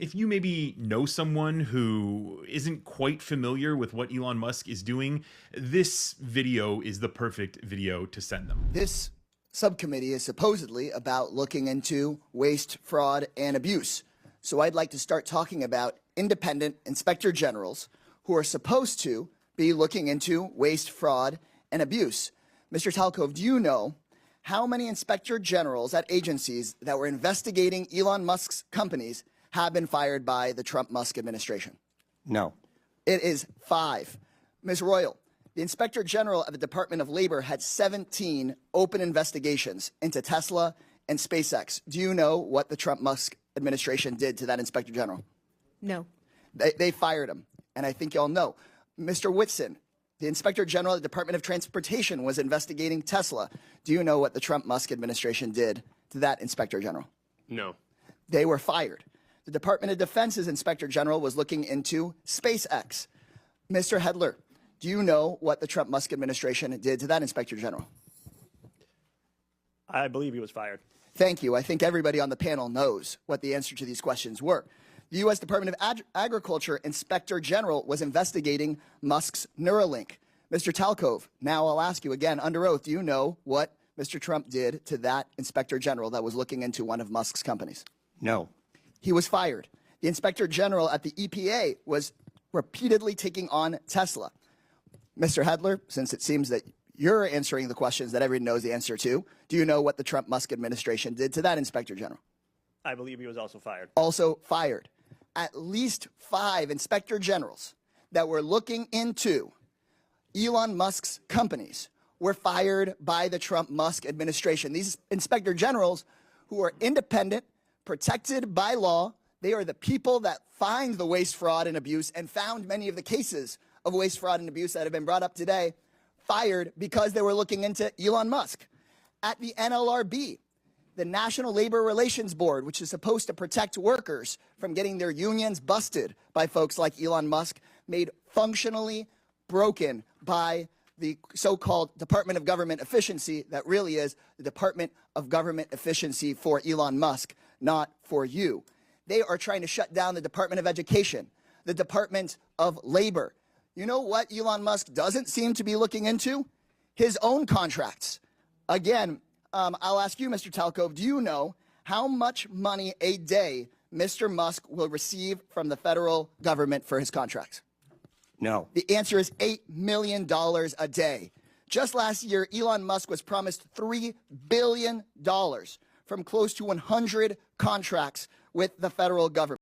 If you maybe know someone who isn't quite familiar with what Elon Musk is doing, this video is the perfect video to send them. This subcommittee is supposedly about looking into waste, fraud, and abuse. So I'd like to start talking about independent inspector generals who are supposed to be looking into waste, fraud, and abuse. Mr. Talkov, do you know how many inspector generals at agencies that were investigating Elon Musk's companies have been fired by the Trump-Musk administration? No. It is 5. Ms. Royal, the Inspector General of the Department of Labor had 17 open investigations into Tesla and SpaceX. Do you know what the Trump-Musk administration did to that Inspector General? No. They fired him, and I think y'all know. Mr. Whitson, the Inspector General of the Department of Transportation was investigating Tesla. Do you know what the Trump-Musk administration did to that Inspector General? No. They were fired. The Department of Defense's Inspector General was looking into SpaceX. Mr. Hedler, do you know what the Trump-Musk administration did to that Inspector General? I believe he was fired. Thank you. I think everybody on the panel knows what the answer to these questions were. The U.S. Department of Agriculture Inspector General was investigating Musk's Neuralink. Mr. Talkov, now I'll ask you again under oath, do you know what Mr. Trump did to that Inspector General that was looking into one of Musk's companies? No. He was fired. The Inspector General at the EPA was repeatedly taking on Tesla. Mr. Hedler, since it seems that you're answering the questions that everyone knows the answer to, do you know what the Trump-Musk administration did to that Inspector General? I believe he was also fired. Also fired. At least 5 Inspector Generals that were looking into Elon Musk's companies were fired by the Trump-Musk administration. These Inspector Generals, who are independent, protected by law, they are the people that find the waste, fraud, and abuse and found many of the cases of waste, fraud, and abuse that have been brought up today, fired because they were looking into Elon Musk. At the NLRB, the National Labor Relations Board, which is supposed to protect workers from getting their unions busted by folks like Elon Musk, made functionally broken by the so-called Department of Government Efficiency that really is the Department of Government Efficiency for Elon Musk, not for you. They are trying to shut down the Department of Education, the Department of Labor. You know what Elon Musk doesn't seem to be looking into? His own contracts. Again, I'll ask you, Mr. Talkov, do you know how much money a day Mr. Musk will receive from the federal government for his contracts? No. The answer is $8 million a day. Just last year, Elon Musk was promised $3 billion from close to 100 contracts with the federal government.